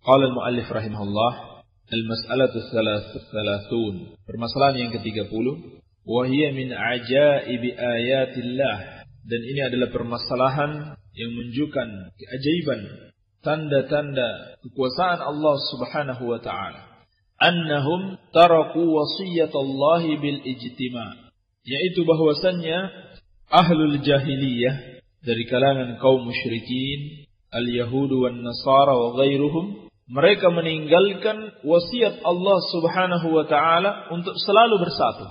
Qala al-muallif rahimahullah, al-mas'alatu tsalathun. Permasalahan yang ke-30, wa hiya min ajaibi ayatillah. Dan ini adalah permasalahan yang menunjukkan keajaiban, tanda-tanda kekuasaan Allah Subhanahu wa taala. Annahum taraku wasiyatallahi bil ijtima', yaitu bahwasannya ahlul jahiliyah dari kalangan kaum musyrikin, al-yahudu wan nasara wa ghairuhum, mereka meninggalkan wasiat Allah Subhanahu wa taala untuk selalu bersatu.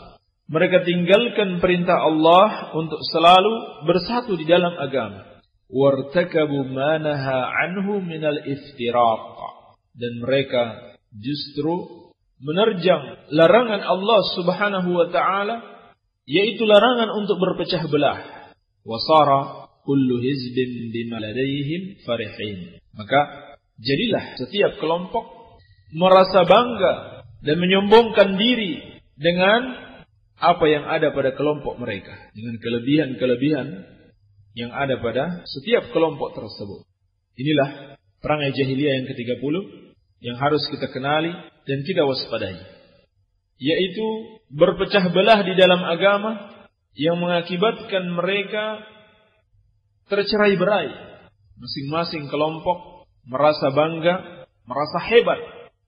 Mereka tinggalkan perintah Allah untuk selalu bersatu di dalam agama. Wartakabu ma naha anhu minal iftiraq. Dan mereka justru menerjang larangan Allah Subhanahu wa taala, yaitu larangan untuk berpecah belah. Wasara kullu hizbin bima ladaihim farihin. Maka jadilah setiap kelompok merasa bangga dan menyombongkan diri dengan apa yang ada pada kelompok mereka, dengan kelebihan-kelebihan yang ada pada setiap kelompok tersebut. Inilah perangai jahiliyah yang ke-30 yang harus kita kenali dan kita waspadai, yaitu berpecah belah di dalam agama yang mengakibatkan mereka tercerai-berai. Masing-masing kelompok merasa bangga, merasa hebat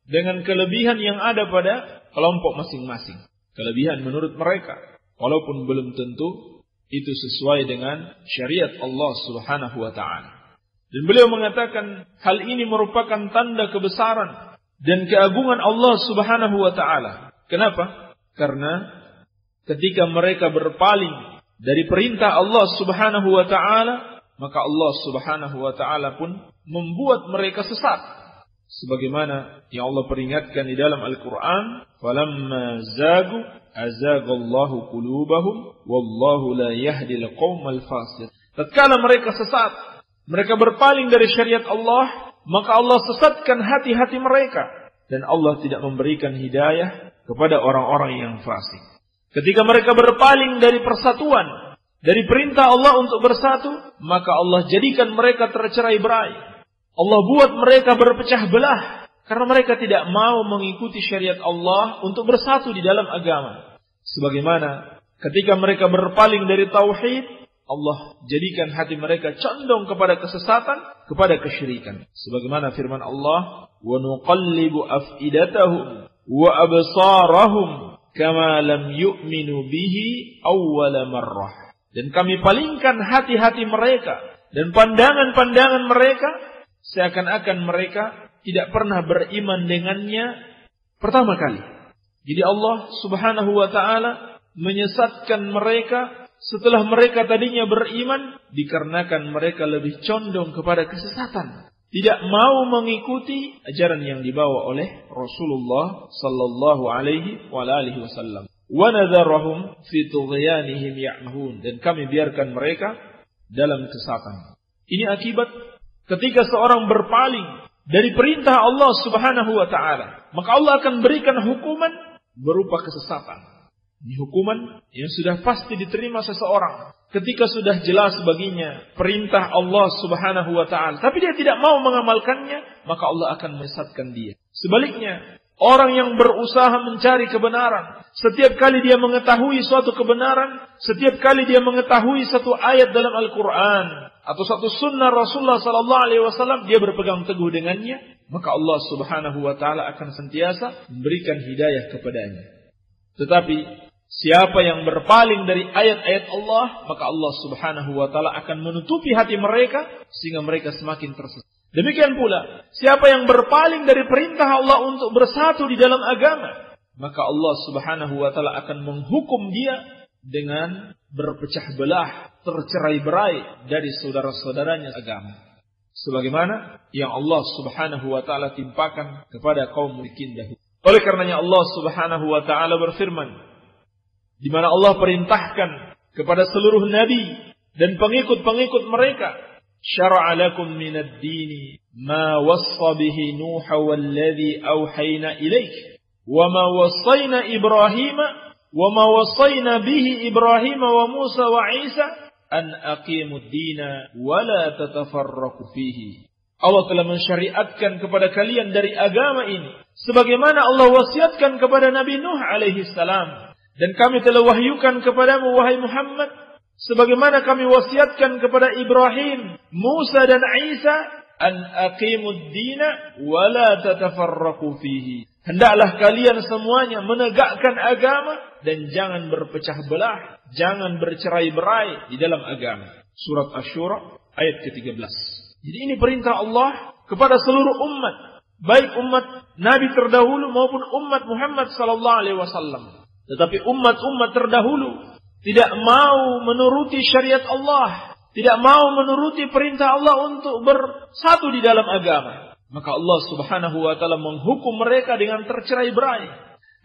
dengan kelebihan yang ada pada kelompok masing-masing. Kelebihan menurut mereka, walaupun belum tentu itu sesuai dengan syariat Allah Subhanahu wa taala. Dan beliau mengatakan hal ini merupakan tanda kebesaran dan keagungan Allah Subhanahu wa taala. Kenapa? Karena ketika mereka berpaling dari perintah Allah Subhanahu wa taala, maka Allah Subhanahu wa taala pun membuat mereka sesat. Sebagaimana yang Allah peringatkan di dalam Al-Qur'an, "Falamma zagu azagallahu qulubahum wallahu la yahdil qaumal fasiq." Tatkala mereka sesat, mereka berpaling dari syariat Allah, maka Allah sesatkan hati-hati mereka dan Allah tidak memberikan hidayah kepada orang-orang yang fasik. Ketika mereka berpaling dari persatuan, dari perintah Allah untuk bersatu, maka Allah jadikan mereka tercerai-berai. Allah buat mereka berpecah belah karena mereka tidak mau mengikuti syariat Allah untuk bersatu di dalam agama. Sebagaimana ketika mereka berpaling dari tauhid, Allah jadikan hati mereka condong kepada kesesatan, kepada kesyirikan. Sebagaimana firman Allah, "Wa nuqallibu afidatahum wa absarahum kama lam yu'minu bihi awwala marrah." Dan kami palingkan hati-hati mereka dan pandangan-pandangan mereka seakan-akan mereka tidak pernah beriman dengannya pertama kali. Jadi Allah Subhanahu wa taala menyesatkan mereka setelah mereka tadinya beriman, dikarenakan mereka lebih condong kepada kesesatan, tidak mau mengikuti ajaran yang dibawa oleh Rasulullah sallallahu alaihi wasallam. Wa nadharahum fi tughyanihim ya'mahun, dan kami biarkan mereka dalam kesesatan. Ini akibat ketika seorang berpaling dari perintah Allah Subhanahu wa taala, maka Allah akan berikan hukuman berupa kesesatan. Ini hukuman yang sudah pasti diterima seseorang ketika sudah jelas baginya perintah Allah Subhanahu wa taala, tapi dia tidak mau mengamalkannya, maka Allah akan menyesatkan dia. Sebaliknya, orang yang berusaha mencari kebenaran, setiap kali dia mengetahui suatu kebenaran, setiap kali dia mengetahui satu ayat dalam Al-Quran atau satu sunnah Rasulullah sallallahu alaihi wasallam, dia berpegang teguh dengannya, maka Allah Subhanahu wa taala akan sentiasa memberikan hidayah kepadanya. Tetapi siapa yang berpaling dari ayat-ayat Allah, maka Allah Subhanahu wa taala akan menutupi hati mereka sehingga mereka semakin tersesat. Demikian pula, siapa yang berpaling dari perintah Allah untuk bersatu di dalam agama, maka Allah Subhanahu wa taala akan menghukum dia dengan berpecah belah, tercerai-berai dari saudara-saudaranya agama. Sebagaimana yang Allah Subhanahu wa taala timpakan kepada kaum musyrikin dahulu. Oleh karenanya Allah Subhanahu wa taala berfirman, di mana Allah perintahkan kepada seluruh nabi dan pengikut-pengikut mereka, syara'a lakum minad dini ma wassa bihi Nuha walladhi awhayna ilaik wa ma wassayna Ibrahima wa ma wassayna bihi Ibrahima wa Musa wa Isa an aqimud dina wa la tatafarraqu fihi. Allah telah mensyariatkan kepada kalian dari agama ini sebagaimana Allah wasiatkan kepada Nabi Nuh alaihi salam, dan kami telah wahyukan kepadamu wahai Muhammad sebagaimana kami wasiatkan kepada Ibrahim, Musa dan Isa, an aqimud dina wa la tatafarraqu fihi. Hendaklah kalian semuanya menegakkan agama dan jangan berpecah belah, jangan bercerai-berai di dalam agama. Surat Asy-Syura ayat ke-13. Jadi ini perintah Allah kepada seluruh umat, baik umat Nabi terdahulu maupun umat Muhammad sallallahu alaihi wasallam. Tetapi umat-umat terdahulu tidak mau menuruti syariat Allah, tidak mau menuruti perintah Allah untuk bersatu di dalam agama. Maka Allah Subhanahu wa taala menghukum mereka dengan tercerai-berai.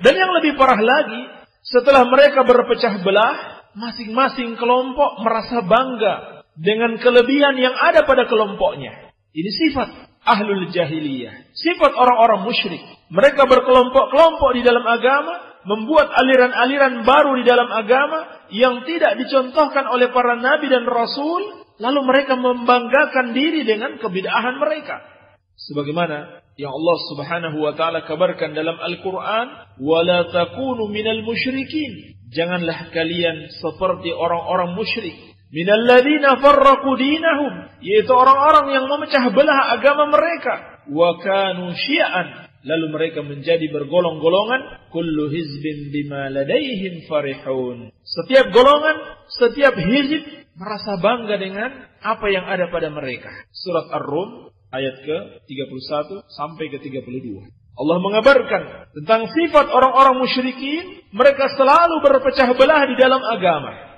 Dan yang lebih parah lagi, setelah mereka berpecah belah, masing-masing kelompok merasa bangga dengan kelebihan yang ada pada kelompoknya. Ini sifat ahlul jahiliyah, sifat orang-orang musyrik. Mereka berkelompok-kelompok di dalam agama, membuat aliran-aliran baru di dalam agama yang tidak dicontohkan oleh para nabi dan rasul, lalu mereka membanggakan diri dengan kebid'ahan mereka. Sebagaimana yang Allah Subhanahu wa taala kabarkan dalam Al-Qur'an, "Wala takunu minal musyrikin." Janganlah kalian seperti orang-orang musyrik. Minalladzina farraqu dinahum, yaitu orang-orang yang memecah belah agama mereka. Wa kanu syi'an, lalu mereka menjadi bergolong-golongan. Kullu hizbin bima ladaihim farihun. Setiap golongan, setiap hizib merasa bangga dengan apa yang ada pada mereka. Surat Ar-Rum ayat ke-31 sampai ke-32. Allah mengabarkan tentang sifat orang-orang musyrikin, mereka selalu berpecah belah di dalam agama.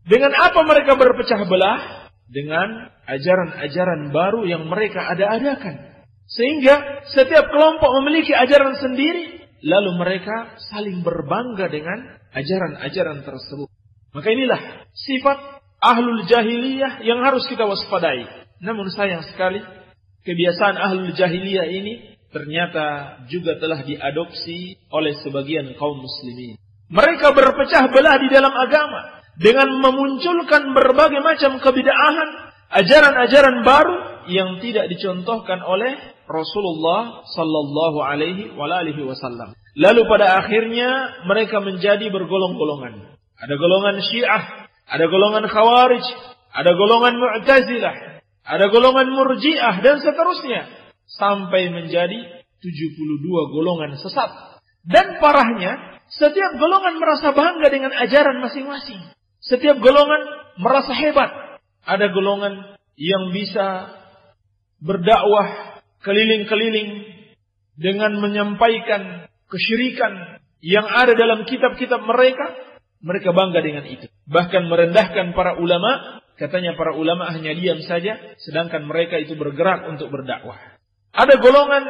Dengan apa mereka berpecah belah? Dengan ajaran-ajaran baru yang mereka ada-adakan. Sehingga setiap kelompok memiliki ajaran sendiri, lalu mereka saling berbangga dengan ajaran-ajaran tersebut. Maka inilah sifat ahlul jahiliyah yang harus kita waspadai. Namun sayang sekali, kebiasaan ahlul jahiliyah ini ternyata juga telah diadopsi oleh sebagian kaum muslimin. Mereka berpecah belah di dalam agama dengan memunculkan berbagai macam kebid'ahan, ajaran-ajaran baru yang tidak dicontohkan oleh Rasulullah sallallahu alaihi wasallam. Lalu pada akhirnya mereka menjadi bergolong-golongan. Ada golongan Syiah, ada golongan Khawarij, ada golongan Mu'tazilah, ada golongan Murji'ah dan seterusnya sampai menjadi 72 golongan sesat. Dan parahnya, setiap golongan merasa bangga dengan ajaran masing-masing. Setiap golongan merasa hebat. Ada golongan yang bisa berdakwah keliling-keliling dengan menyampaikan kesyirikan yang ada dalam kitab-kitab mereka. Mereka bangga dengan itu. Bahkan merendahkan para ulama. Katanya para ulama hanya diam saja, sedangkan mereka itu bergerak untuk berdakwah. Ada golongan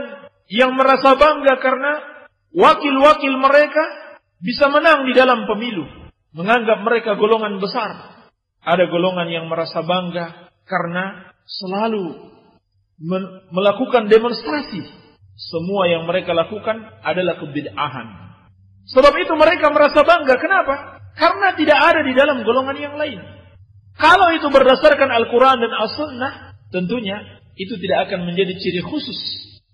yang merasa bangga karena wakil-wakil mereka bisa menang di dalam pemilu. Menganggap mereka golongan besar. Ada golongan yang merasa bangga karena selalu melakukan demonstrasi. Semua yang mereka lakukan adalah kebid'ahan. Sebab itu mereka merasa bangga. Kenapa? Karena tidak ada di dalam golongan yang lain. Kalau itu berdasarkan Al-Quran dan As-Sunnah, tentunya itu tidak akan menjadi ciri khusus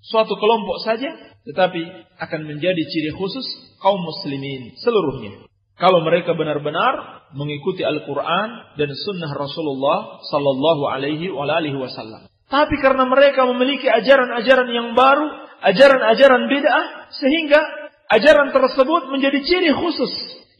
suatu kelompok saja, tetapi akan menjadi ciri khusus kaum muslimin seluruhnya. Kalau mereka benar-benar mengikuti Al-Quran dan Sunnah Rasulullah sallallahu alaihi wasallam. Tapi karena mereka memiliki ajaran-ajaran yang baru, ajaran-ajaran bid'ah, sehingga ajaran tersebut menjadi ciri khusus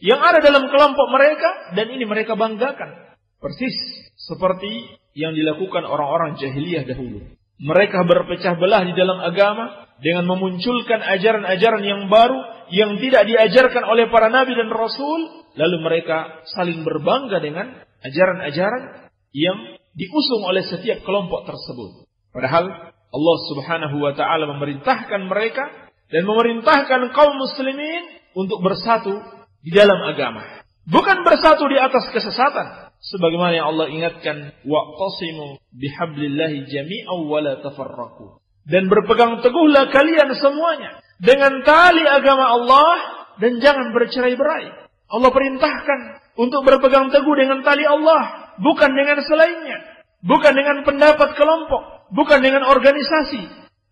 yang ada dalam kelompok mereka, dan ini mereka banggakan. Persis seperti yang dilakukan orang-orang jahiliyah dahulu. Mereka berpecah belah di dalam agama dengan memunculkan ajaran-ajaran yang baru yang tidak diajarkan oleh para nabi dan rasul, lalu mereka saling berbangga dengan ajaran-ajaran yang diusung oleh setiap kelompok tersebut. Padahal Allah Subhanahu wa taala memerintahkan mereka dan memerintahkan kaum muslimin untuk bersatu di dalam agama. Bukan bersatu di atas kesesatan. Sebagaimana yang Allah ingatkan, wa'tasimu bihablillahi jami'an wa la tafarraqu. Dan berpegang teguhlah kalian semuanya dengan tali agama Allah dan jangan bercerai-berai. Allah perintahkan untuk berpegang teguh dengan tali Allah, bukan dengan selainnya, bukan dengan pendapat kelompok, bukan dengan organisasi,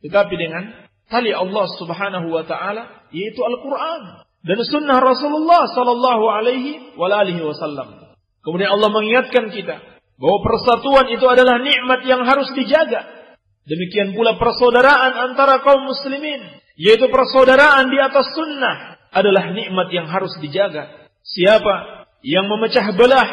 tetapi dengan tali Allah Subhanahu wa taala, yaitu Al-Qur'an dan sunnah Rasulullah sallallahu alaihi wasallam. Kemudian Allah mengingatkan kita bahwa persatuan itu adalah nikmat yang harus dijaga. Demikian pula persaudaraan antara kaum muslimin, yaitu persaudaraan di atas sunnah, adalah nikmat yang harus dijaga. Siapa yang memecah belah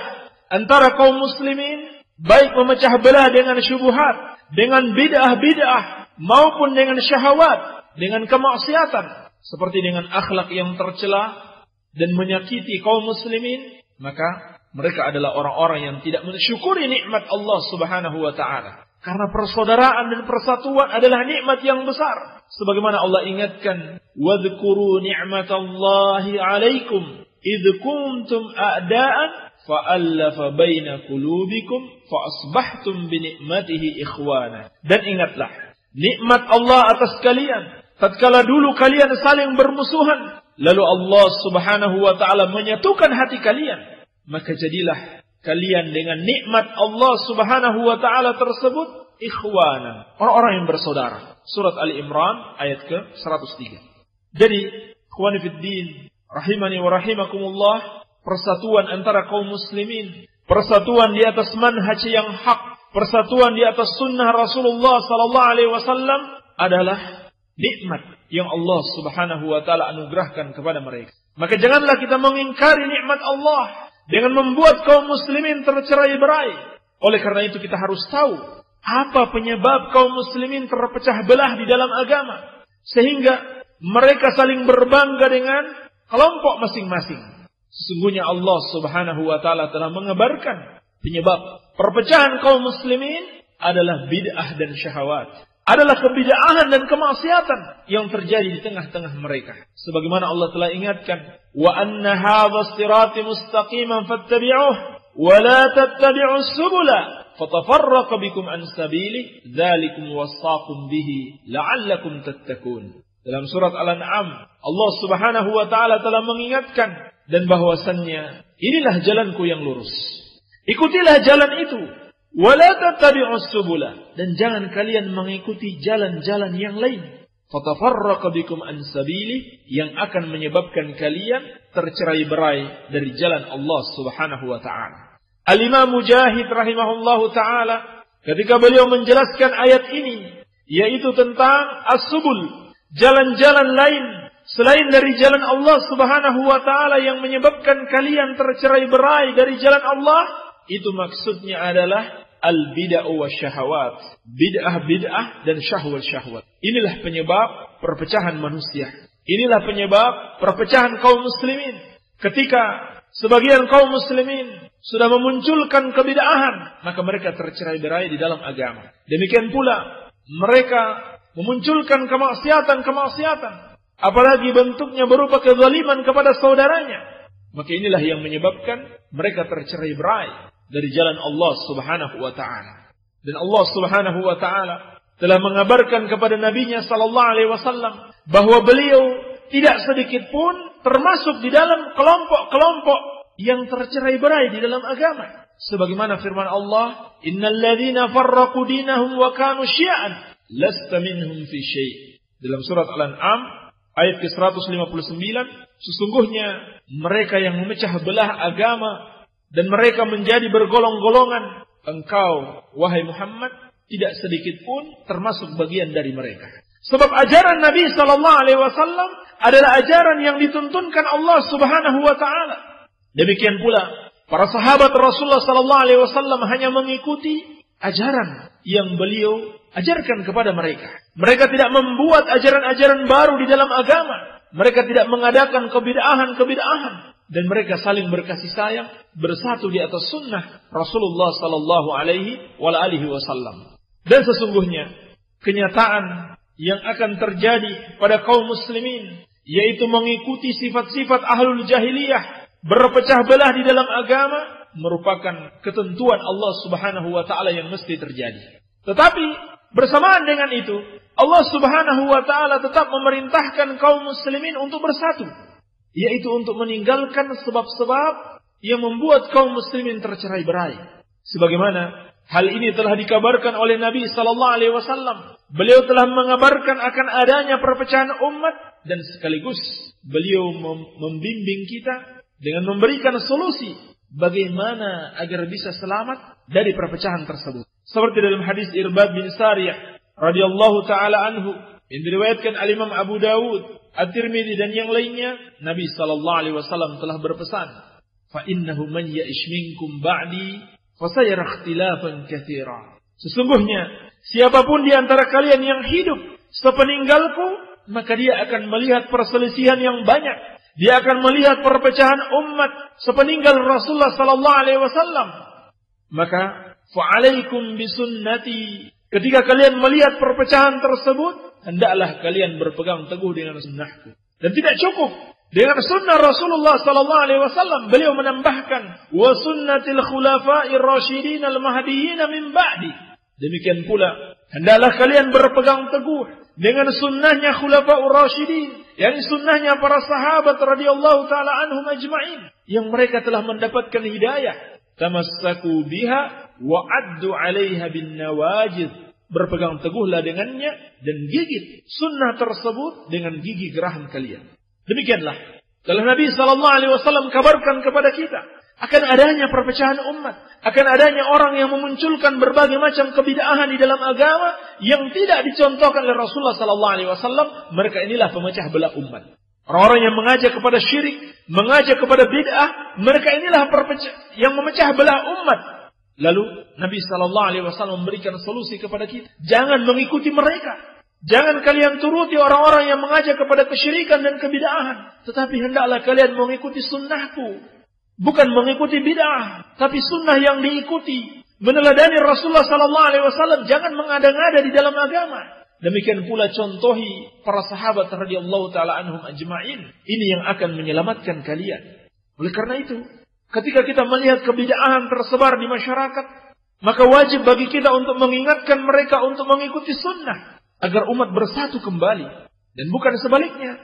antara kaum muslimin, baik memecah belah dengan syubhat, dengan bid'ah-bid'ah, maupun dengan syahwat, dengan kemaksiatan, seperti dengan akhlak yang tercela dan menyakiti kaum muslimin, maka mereka adalah orang-orang yang tidak mensyukuri nikmat Allah Subhanahu wa taala. Karena persaudaraan dan persatuan adalah nikmat yang besar. Sebagaimana Allah ingatkan, "Wadhkuru ni'matallahi 'alaikum idh kuntum a'da'an fa'allafa baina qulubikum fa'asbahtum bi ni'matihi ikhwana." Dan ingatlah nikmat Allah atas kalian tatkala dulu kalian saling bermusuhan, lalu Allah Subhanahu wa taala menyatukan hati kalian, maka jadilah kalian dengan nikmat Allah Subhanahu wa taala tersebut ikhwanan, orang-orang yang bersaudara. Surat Ali Imran ayat ke-103. Jadi, ikhwani fid din, rahimani wa rahimakumullah, persatuan antara kaum muslimin, persatuan di atas manhaj yang hak, persatuan di atas sunnah Rasulullah sallallahu alaihi wasallam adalah nikmat yang Allah Subhanahu wa taala anugerahkan kepada mereka. Maka janganlah kita mengingkari nikmat Allah dengan membuat kaum muslimin tercerai-berai. Oleh karena itu kita harus tahu apa penyebab kaum muslimin terpecah belah di dalam agama, sehingga mereka saling berbangga dengan kelompok masing-masing. Sesungguhnya Allah Subhanahu wa taala telah mengabarkan penyebab perpecahan kaum muslimin adalah bid'ah dan syahwat, adalah kebid'ahan dan kemaksiatan yang terjadi di tengah-tengah mereka. Sebagaimana Allah telah ingatkan, wa anna hadha sirati mustaqiman fattabi'uh wa la tattabi'us subula fatafarraqa bikum an sabili dzalikum wasaqum bihi la'allakum tattaqun. Dalam surat Al-An'am, Allah Subhanahu wa taala telah mengingatkan dan bahwasannya inilah jalanku yang lurus. Ikutilah jalan itu. Wala tattabi'us subula, dan jangan kalian mengikuti jalan-jalan yang lain. Fatafarraqa bikum an sabili, yang akan menyebabkan kalian tercerai-berai dari jalan Allah Subhanahu wa taala. Al-Imam Mujahid rahimahullahu taala ketika beliau menjelaskan ayat ini, yaitu tentang as-subul, jalan-jalan lain selain dari jalan Allah Subhanahu wa taala yang menyebabkan kalian tercerai-berai dari jalan Allah, itu maksudnya adalah al-bid'ah wa syahwat. Bid'ah dan syahwat. Inilah penyebab perpecahan manusia. Inilah penyebab perpecahan kaum muslimin. Ketika sebagian kaum muslimin sudah memunculkan kebid'ahan, maka mereka tercerai-berai di dalam agama. Demikian pula mereka memunculkan kemaksiatan, apalagi bentuknya berupa kezaliman kepada saudaranya. Maka inilah yang menyebabkan mereka tercerai-berai dari jalan Allah Subhanahu wa taala. Dan Allah Subhanahu wa taala telah mengabarkan kepada nabinya sallallahu alaihi wasallam bahwa beliau tidak sedikit pun termasuk di dalam kelompok-kelompok yang tercerai-berai di dalam agama. Sebagaimana firman Allah, "Innal ladzina farraqu dinahum wa kanu syi'an lasta minhum fi syai'." Dalam surat Al-An'am ayat ke-159, sesungguhnya mereka yang memecah belah agama dan mereka menjadi bergolong-golongan, engkau, wahai Muhammad, tidak sedikit pun termasuk bagian dari mereka. Sebab ajaran Nabi sallallahu alaihi wasallam adalah ajaran yang dituntunkan Allah Subhanahu wa taala. Demikian pula para sahabat Rasulullah sallallahu alaihi wasallam hanya mengikuti ajaran yang beliau ajarkan kepada mereka. Mereka tidak membuat ajaran-ajaran baru di dalam agama. Mereka tidak mengadakan kebid'ahan. Dan mereka saling berkasih sayang, bersatu di atas sunnah Rasulullah sallallahu alaihi wasallam. Dan sesungguhnya kenyataan yang akan terjadi pada kaum muslimin, yaitu mengikuti sifat-sifat ahlul jahiliyah, berpecah belah di dalam agama, merupakan ketentuan Allah Subhanahu wa taala yang mesti terjadi. Tetapi bersamaan dengan itu, Allah Subhanahu wa taala tetap memerintahkan kaum muslimin untuk bersatu, yaitu untuk meninggalkan sebab-sebab yang membuat kaum muslimin tercerai-berai. Sebagaimana Hal ini telah dikabarkan oleh Nabi sallallahu alaihi wasallam. Beliau telah mengabarkan akan adanya perpecahan umat dan sekaligus beliau membimbing kita dengan memberikan solusi bagaimana agar bisa selamat dari perpecahan tersebut. Seperti dalam hadis Irbad bin Sariyah radhiyallahu taala anhu yang diriwayatkan al-Imam Abu Dawud, At-Tirmidzi dan yang lainnya, Nabi sallallahu alaihi wasallam telah berpesan, "Fa innahu man ya'ish minkum ba'di fasayara ikhtilafan katsira." Sesungguhnya siapapun di antara kalian yang hidup sepeninggalku, maka dia akan melihat perselisihan yang banyak. Dia akan melihat perpecahan umat sepeninggal Rasulullah sallallahu alaihi wasallam. Maka fa'alaikum bisunnati. Ketika kalian melihat perpecahan tersebut, hendaklah kalian berpegang teguh dengan sunnahku. Dan tidak cukup dengan sunnah Rasulullah sallallahu alaihi wasallam, beliau menambahkan wa sunnatil khulafa'ir rasyidin al-mahdiyyin min ba'di. Demikian pula hendaklah kalian berpegang teguh dengan sunnahnya khulafa'ur rasyidin, yakni sunnahnya para sahabat radhiyallahu taala anhum ajma'in yang mereka telah mendapatkan hidayah. Tamassaku biha wa addu 'alaiha bin nawajid. Berpegang teguhlah dengannya dan gigit sunnah tersebut dengan gigi gerahan kalian. Demikianlah telah Nabi sallallahu alaihi wasallam kabarkan kepada kita akan adanya perpecahan umat, akan adanya orang yang memunculkan berbagai macam kebid'ahan di dalam agama yang tidak dicontohkan oleh Rasulullah sallallahu alaihi wasallam. Mereka inilah pemecah belah umat. Orang-orang yang mengajak kepada syirik, mengajak kepada bid'ah, mereka inilah yang memecah belah umat. Lalu Nabi sallallahu alaihi wasallam memberikan solusi kepada kita. Jangan mengikuti mereka. Jangan kalian turuti orang-orang yang mengajak kepada kesyirikan dan kebid'ahan, tetapi hendaklah kalian mengikuti sunnahku. Bukan mengikuti bid'ah, tapi sunnah yang diikuti. Meneladani Rasulullah sallallahu alaihi wasallam, jangan mengada-ngada di dalam agama. Demikian pula contohi para sahabat radhiyallahu taala anhum ajma'in. Ini yang akan menyelamatkan kalian. Oleh karena itu, ketika kita melihat kebid'ahan tersebar di masyarakat, maka wajib bagi kita untuk mengingatkan mereka untuk mengikuti sunnah agar umat bersatu kembali dan bukan sebaliknya.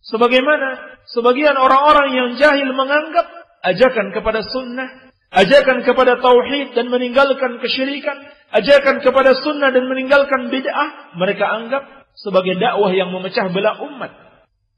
Sebagaimana sebagian orang-orang yang jahil menganggap ajakan kepada sunnah, ajakan kepada tauhid dan meninggalkan kesyirikan, ajakan kepada sunnah dan meninggalkan bid'ah, mereka anggap sebagai dakwah yang memecah belah umat.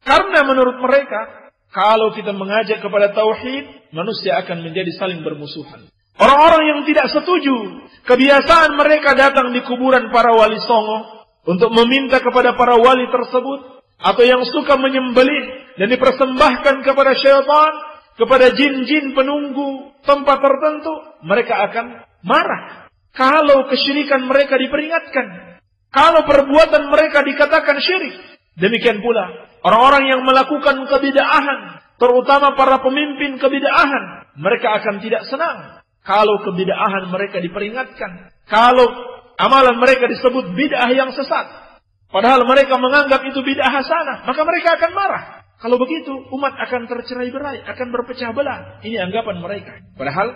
Karena menurut mereka, kalau kita mengajak kepada tauhid, manusia akan menjadi saling bermusuhan. Orang-orang yang tidak setuju, kebiasaan mereka datang di kuburan para wali songo untuk meminta kepada para wali tersebut, atau yang suka menyembelih dan dipersembahkan kepada syaitan, kepada jin-jin penunggu tempat tertentu, mereka akan marah kalau kesyirikan mereka diperingatkan, kalau perbuatan mereka dikatakan syirik. Demikian pula orang-orang yang melakukan kebid'ahan, terutama para pemimpin kebid'ahan, mereka akan tidak senang kalau kebid'ahan mereka diperingatkan, kalau amalan mereka disebut bid'ah yang sesat, padahal mereka menganggap itu bid'ah hasanah, maka mereka akan marah. Kalau begitu, umat akan tercerai-berai, akan berpecah belah. Ini anggapan mereka. Padahal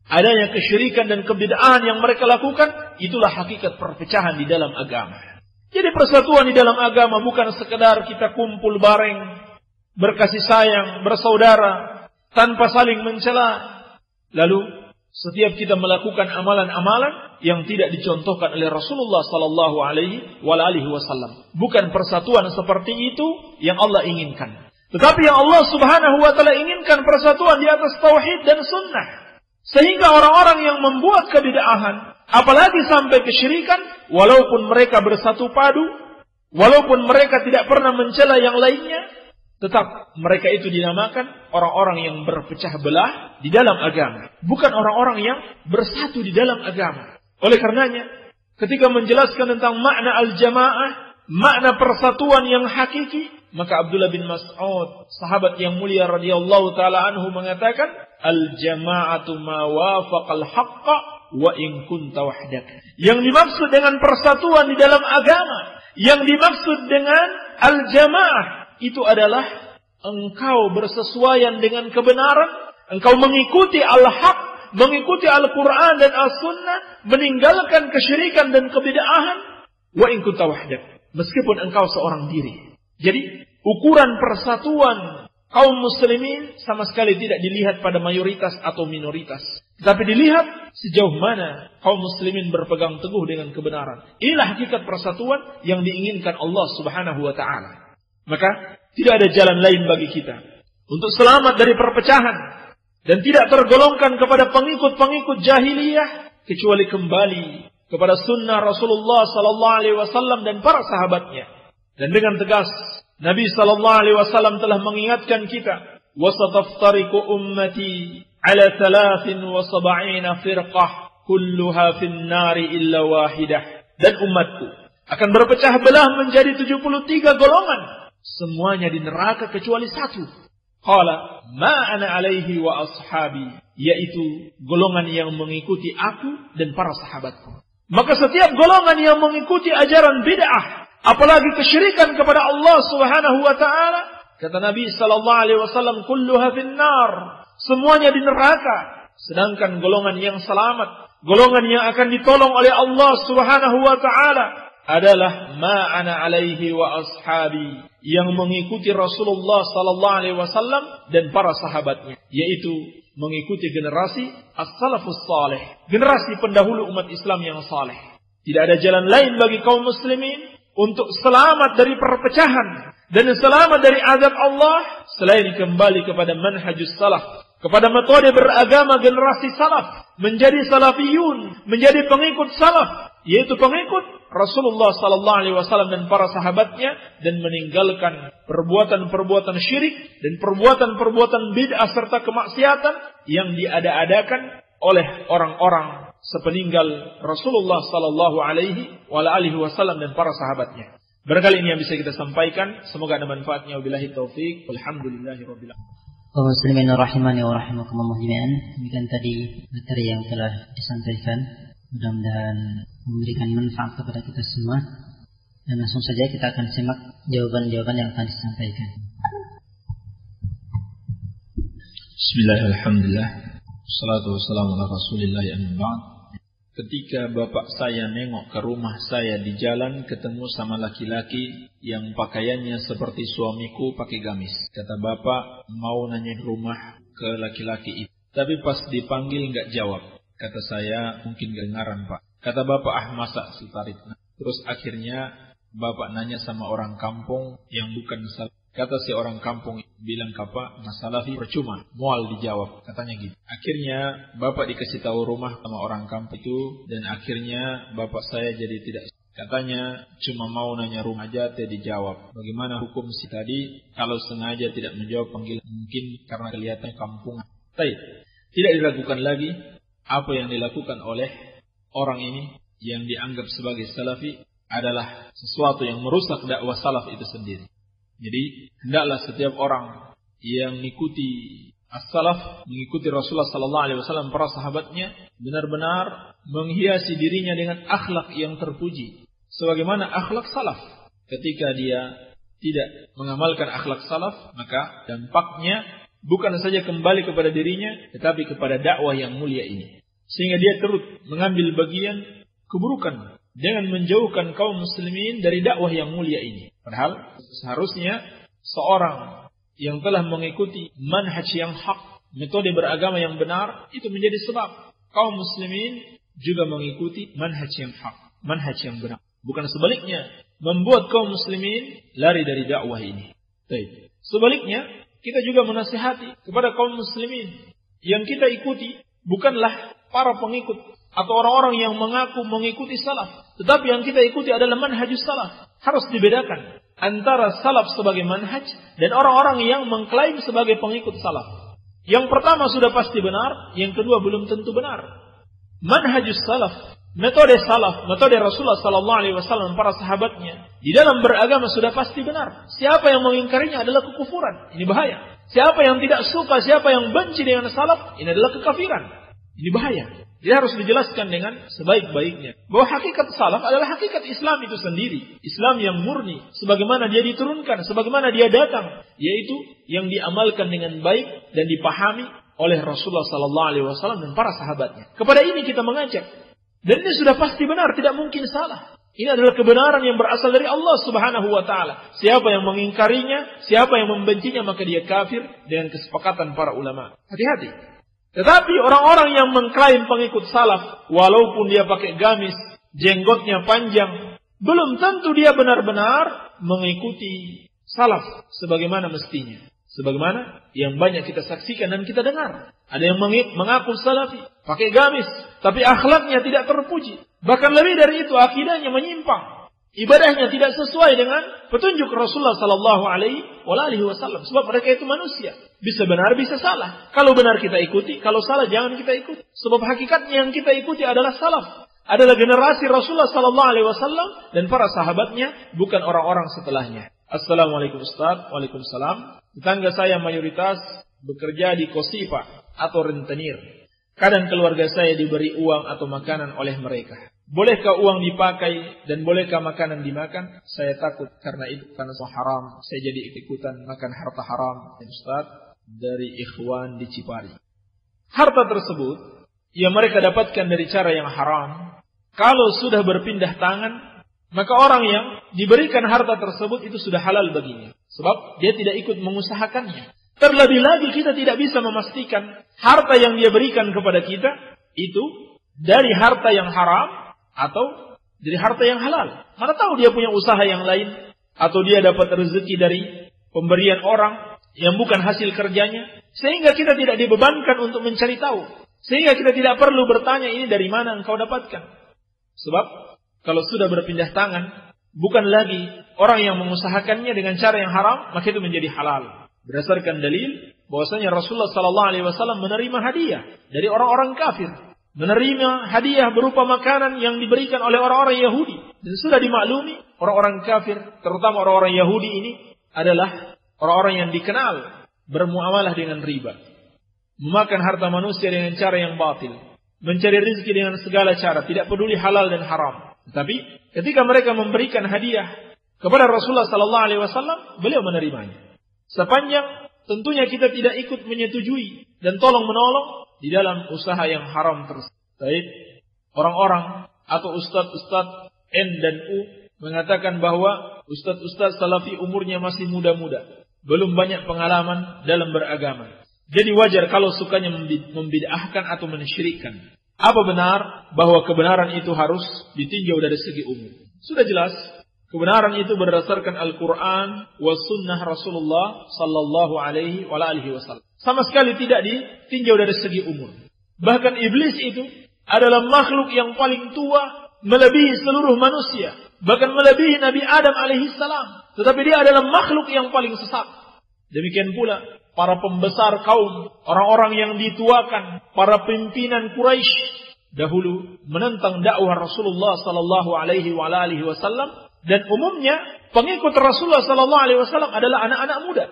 adanya kesyirikan dan kebid'ahan yang mereka lakukan, itulah hakikat perpecahan di dalam agama. Jadi persatuan di dalam agama bukan sekedar kita kumpul bareng, berkasih sayang, bersaudara, tanpa saling mencela. Lalu setiap kita melakukan amalan-amalan yang tidak dicontohkan oleh Rasulullah sallallahu alaihi wasallam. Bukan persatuan seperti itu yang Allah inginkan. Tetapi yang Allah Subhanahu wa taala inginkan persatuan di atas tauhid dan sunnah. Sehingga orang-orang yang membuat kebid'ahan, apalagi sampai kesyirikan, walaupun mereka bersatu padu, walaupun mereka tidak pernah mencela yang lainnya, tetap mereka itu dinamakan orang-orang yang berpecah belah di dalam agama, bukan orang-orang yang bersatu di dalam agama. Oleh karenanya, ketika menjelaskan tentang makna al-jamaah, makna persatuan yang hakiki, maka Abdullah bin Mas'ud, sahabat yang mulia radhiyallahu taala anhu mengatakan, al-jama'atu ma wafaqal haqqa wa in kunta wahdak. Yang dimaksud dengan persatuan di dalam agama, yang dimaksud dengan al-jamaah, itu adalah engkau bersesuaian dengan kebenaran, engkau mengikuti al-haq, mengikuti Al-Quran dan As-Sunnah, meninggalkan kesyirikan dan kebid'ahan, wa in kunta wahdak, meskipun engkau seorang diri. Jadi ukuran persatuan Kaum muslimin sama sekali tidak dilihat pada mayoritas atau minoritas. Tapi dilihat sejauh mana kaum muslimin berpegang teguh dengan kebenaran. Inilah hakikat persatuan yang diinginkan Allah Subhanahu wa ta'ala. Maka tidak ada jalan lain bagi kita untuk selamat dari perpecahan dan tidak tergolongkan kepada pengikut-pengikut jahiliyah kecuali kembali kepada sunnah Rasulullah sallallahu alaihi wasallam dan para sahabatnya. Dan dengan tegas Nabi sallallahu alaihi wasallam telah mengingatkan kita, "Wasataftariqu ummati ala 73 firqah kulluha fin nari illa wahidah." Dan umatku akan berpecah belah menjadi 73 golongan, semuanya di neraka kecuali satu. Qala ma ana alaihi wa ashabi, yaitu golongan yang mengikuti aku dan para sahabatku. Maka setiap golongan yang mengikuti ajaran bid'ah, apalagi kesyirikan kepada Allah Subhanahu wa ta'ala, kata Nabi sallallahu alaihi wasallam, kulluha finnar, semuanya di neraka. Sedangkan golongan yang selamat, golongan yang akan ditolong oleh Allah Subhanahu wa ta'ala adalah ma ana alaihi wa ashabi, yang mengikuti Rasulullah sallallahu alaihi wasallam dan para sahabatnya, yaitu mengikuti generasi as-salafus salih, generasi pendahulu umat Islam yang saleh. Tidak ada jalan lain bagi kaum muslimin untuk selamat dari perpecahan dan selamat dari azab Allah selain kembali kepada manhajus salaf, kepada metode beragama generasi salaf, menjadi salafiyun, menjadi pengikut salaf, yaitu pengikut Rasulullah sallallahu alaihi wasallam dan para sahabatnya, dan meninggalkan perbuatan-perbuatan syirik dan perbuatan-perbuatan bid'ah serta kemaksiatan yang diada-adakan oleh orang-orang sepeninggal Rasulullah sallallahu alaihi wasallam dan para sahabatnya. Barangkali ini yang bisa kita sampaikan, semoga ada manfaatnya. Wabillahi taufik. Walhamdulillahirabbil alamin. Kaum muslimin rahimani wa rahimakumullah jami'an. Demikian tadi materi yang telah disampaikan. Mudah-mudahan memberikan manfaat kepada kita semua. Dan langsung saja kita akan simak jawaban-jawaban yang akan disampaikan. Bismillahirrahmanirrahim. Alhamdulillah. Wassalatu wassalamu ala Rasulillah amma ba'd. Ketika bapak saya nengok ke rumah saya di jalan, ketemu sama laki-laki yang pakaiannya seperti suamiku pakai gamis. Kata bapak, mau nanya rumah ke laki-laki itu. Tapi pas dipanggil nggak jawab. Kata saya, mungkin gak dengaran pak. Kata bapak, masa si tarik. Terus akhirnya bapak nanya sama orang kampung yang bukan salah. Kata si orang kampung bilang, "Kapa, masalah percuma, mual dijawab," katanya gitu. Akhirnya bapak dikasih tahu rumah sama orang kampung itu, dan akhirnya bapak saya jadi tidak. Katanya cuma mau nanya rumah aja tidak dijawab. Bagaimana hukum si tadi kalau sengaja tidak menjawab panggilan? Mungkin karena kelihatan kampungan. Baik, tidak dilakukan lagi apa yang dilakukan oleh orang ini yang dianggap sebagai salafi adalah sesuatu yang merusak dakwah salaf itu sendiri. Jadi hendaklah setiap orang yang mengikuti as-salaf, mengikuti Rasulullah sallallahu alaihi wasallam, para sahabatnya, benar-benar menghiasi dirinya dengan akhlak yang terpuji, sebagaimana akhlak salaf. Ketika dia tidak mengamalkan akhlak salaf, maka dampaknya bukan saja kembali kepada dirinya, tetapi kepada dakwah yang mulia ini, sehingga dia turut mengambil bagian keburukan dengan menjauhkan kaum muslimin dari dakwah yang mulia ini. Padahal seharusnya seorang yang telah mengikuti manhaj yang hak, metode beragama yang benar, itu menjadi sebab kaum muslimin juga mengikuti manhaj yang hak, manhaj yang benar. Bukan sebaliknya, membuat kaum muslimin lari dari dakwah ini. Baik. Sebaliknya, kita juga menasihati kepada kaum muslimin yang kita ikuti bukanlah para pengikut atau orang-orang yang mengaku mengikuti salaf, tetapi yang kita ikuti adalah manhajus salaf. Harus dibedakan antara salaf sebagai manhaj dan orang-orang yang mengklaim sebagai pengikut salaf. Yang pertama sudah pasti benar, yang kedua belum tentu benar. Manhajus salaf, metode salaf, metode Rasulullah sallallahu alaihi wasallam, para sahabatnya di dalam beragama sudah pasti benar. Siapa yang mengingkarinya adalah kekufuran. Ini bahaya. Siapa yang tidak suka, siapa yang benci dengan salaf, ini adalah kekafiran. Ini bahaya. Dia harus dijelaskan dengan sebaik-baiknya bahwa hakikat salaf adalah hakikat Islam itu sendiri, Islam yang murni, sebagaimana dia diturunkan, sebagaimana dia datang, yaitu yang diamalkan dengan baik dan dipahami oleh Rasulullah sallallahu alaihi wasallam dan para sahabatnya. Kepada ini kita mengajak, dan ini sudah pasti benar, tidak mungkin salah. Ini adalah kebenaran yang berasal dari Allah Subhanahu wa taala. Siapa yang mengingkarinya, siapa yang membencinya, maka dia kafir dengan kesepakatan para ulama. Hati-hati. Tetapi orang-orang yang mengklaim pengikut salaf, walaupun dia pakai gamis, jenggotnya panjang, belum tentu dia benar-benar mengikuti salaf sebagaimana mestinya. Sebagaimana yang banyak kita saksikan dan kita dengar. Ada yang mengaku salafi, pakai gamis, tapi akhlaknya tidak terpuji. Bahkan lebih dari itu, akidahnya menyimpang. Ibadahnya tidak sesuai dengan petunjuk Rasulullah sallallahu alaihi wasallam. Sebab mereka itu manusia. Bisa benar, bisa salah. Kalau benar kita ikuti, kalau salah jangan kita ikuti. Sebab hakikatnya yang kita ikuti adalah salaf. Adalah generasi Rasulullah sallallahu alaihi wasallam dan para sahabatnya, bukan orang-orang setelahnya. Assalamualaikum Ustaz. Waalaikumsalam. Tetangga saya mayoritas bekerja di Kosipa atau rentenir. Kadang keluarga saya diberi uang atau makanan oleh mereka. Bolehkah uang dipakai dan bolehkah makanan dimakan? Saya takut karena itu karena haram. Saya jadi ikut-ikutan makan harta haram. Ustaz, dari ikhwan di Cipari. Harta tersebut yang mereka dapatkan dari cara yang haram, kalau sudah berpindah tangan, maka orang yang diberikan harta tersebut itu sudah halal baginya. Sebab dia tidak ikut mengusahakannya. Terlebih lagi kita tidak bisa memastikan harta yang dia berikan kepada kita itu dari harta yang haram atau dari harta yang halal. Mana tahu dia punya usaha yang lain atau dia dapat rezeki dari pemberian orang yang bukan hasil kerjanya. Sehingga kita tidak dibebankan untuk mencari tahu. Sehingga kita tidak perlu bertanya ini dari mana engkau dapatkan. Sebab kalau sudah berpindah tangan, bukan lagi orang yang mengusahakannya dengan cara yang haram, maka itu menjadi halal. Berdasarkan dalil bahwasanya Rasulullah sallallahu alaihi wasallam menerima hadiah dari orang-orang kafir, menerima hadiah berupa makanan yang diberikan oleh orang-orang Yahudi. Dan sudah dimaklumi orang-orang kafir, terutama orang-orang Yahudi ini adalah orang-orang yang dikenal bermuamalah dengan riba, memakan harta manusia dengan cara yang batil, mencari rezeki dengan segala cara, tidak peduli halal dan haram. Tetapi ketika mereka memberikan hadiah kepada Rasulullah sallallahu alaihi wasallam, beliau menerimanya. Sepanjang tentunya kita tidak ikut menyetujui dan tolong menolong di dalam usaha yang haram tersebut. Baik, orang-orang atau ustaz-ustaz N dan U mengatakan bahwa ustaz-ustaz salafi umurnya masih muda-muda, belum banyak pengalaman dalam beragama. Jadi wajar kalau sukanya membid'ahkan atau mensyirikkan. Apa benar bahwa kebenaran itu harus ditinjau dari segi umum? Sudah jelas, kebenaran itu berdasarkan Al-Quran was sunnah Rasulullah sallallahu alaihi wasallam. Sama sekali tidak ditinjau dari segi umur. Bahkan iblis itu adalah makhluk yang paling tua, melebihi seluruh manusia, bahkan melebihi Nabi Adam alaihi salam. Tetapi dia adalah makhluk yang paling sesat. Demikian pula para pembesar kaum, orang-orang yang dituakan, para pimpinan Quraisy dahulu menentang dakwah Rasulullah sallallahu alaihi wasallam, dan umumnya pengikut Rasulullah sallallahu alaihi wasallam adalah anak-anak muda.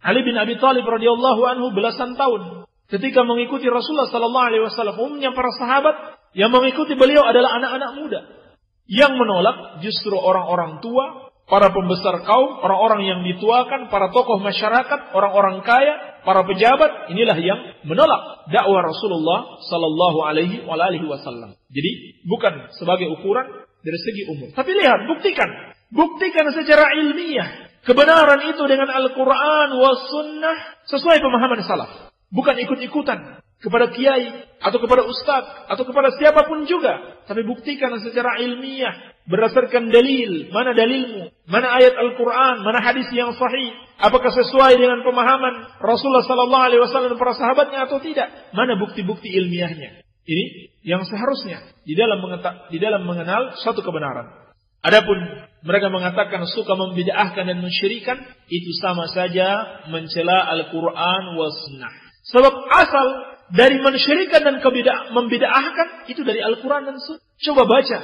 Ali bin Abi Thalib radhiyallahu anhu belasan tahun ketika mengikuti Rasulullah sallallahu alaihi wasallam. Umumnya para sahabat yang mengikuti beliau adalah anak-anak muda. Yang menolak justru orang-orang tua, para pembesar kaum, orang-orang yang dituakan, para tokoh masyarakat, orang-orang kaya, para pejabat, inilah yang menolak dakwah Rasulullah sallallahu alaihi wasallam. Jadi bukan sebagai ukuran dari segi umur. Tapi lihat, buktikan secara ilmiah kebenaran itu dengan Al-Quran was sunnah sesuai pemahaman salaf. Bukan ikut-ikutan kepada kiai atau kepada ustaz atau kepada siapapun juga, tapi buktikan secara ilmiah berdasarkan dalil. Mana dalilmu? Mana ayat Al-Quran? Mana hadis yang sahih? Apakah sesuai dengan pemahaman Rasulullah sallallahu alaihi wasallam dan para sahabatnya atau tidak? Mana bukti-bukti ilmiahnya? Ini yang seharusnya di dalam mengenal suatu kebenaran. Adapun mereka mengatakan suka membid'ahkan dan mensyirikan, itu sama saja mencela Al-Quran was sunnah. Sebab asal dari mensyirikan dan membid'ahkan itu dari Al-Quran dan sunnah. Coba baca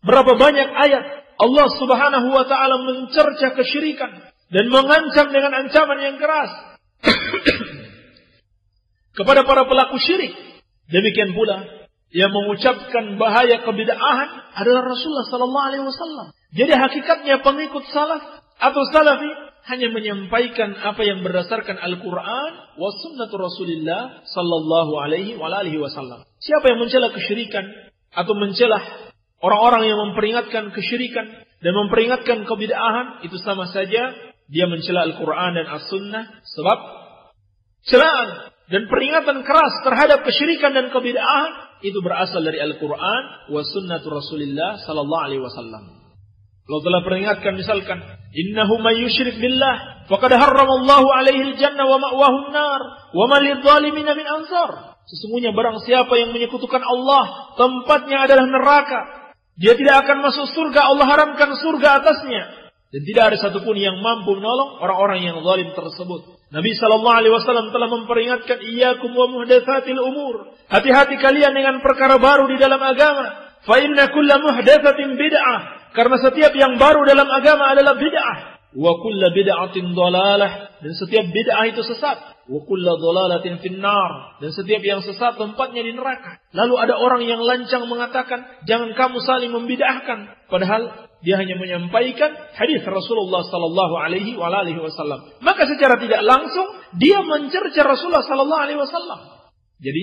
berapa banyak ayat Allah Subhanahu wa taala mencerca kesyirikan dan mengancam dengan ancaman yang keras kepada para pelaku syirik. Demikian pula yang mengucapkan bahaya kebid'ahan adalah Rasulullah sallallahu alaihi wasallam. Jadi hakikatnya pengikut salaf atau salafi hanya menyampaikan apa yang berdasarkan Al-Quran wa sunnatu Rasulillah sallallahu alaihi wasallam. Siapa yang mencela kesyirikan atau mencela Orang-orang yang memperingatkan kesyirikan dan memperingatkan kebid'ahan itu sama saja dia mencela Al-Quran dan As-Sunnah, sebab celaan dan peringatan keras terhadap kesyirikan dan kebid'ahan itu berasal dari Al-Quran wa sunnatu Rasulillah sallallahu alaihi wasallam. Allah telah peringatkan misalkan, innahu may yusyrik billah faqad harramallahu alaihi al-jannah wa ma'wahu an-nar wa ma lidh-dhalimin min ansar. Sesungguhnya barang siapa yang menyekutukan Allah, tempatnya adalah neraka. Dia tidak akan masuk surga, Allah haramkan surga atasnya. Dan tidak ada satupun yang mampu menolong orang-orang yang zalim tersebut. Nabi SAW telah memperingatkan, iyyakum wa muhdatsatil umur. Hati-hati kalian dengan perkara baru di dalam agama. Fa inna kulla muhdatsatin bid'ah. Karena setiap yang baru dalam agama adalah bid'ah. Wa kulla bid'atin dhalalah. Dan setiap bid'ah itu sesat. Wa kulla dhalalatin finnar. Dan setiap yang sesat tempatnya di neraka. Lalu ada orang yang lancang mengatakan, jangan kamu saling membid'ahkan. Padahal dia hanya menyampaikan hadis Rasulullah sallallahu alaihi wasallam. Maka secara tidak langsung dia mencerca Rasulullah sallallahu alaihi wasallam. Jadi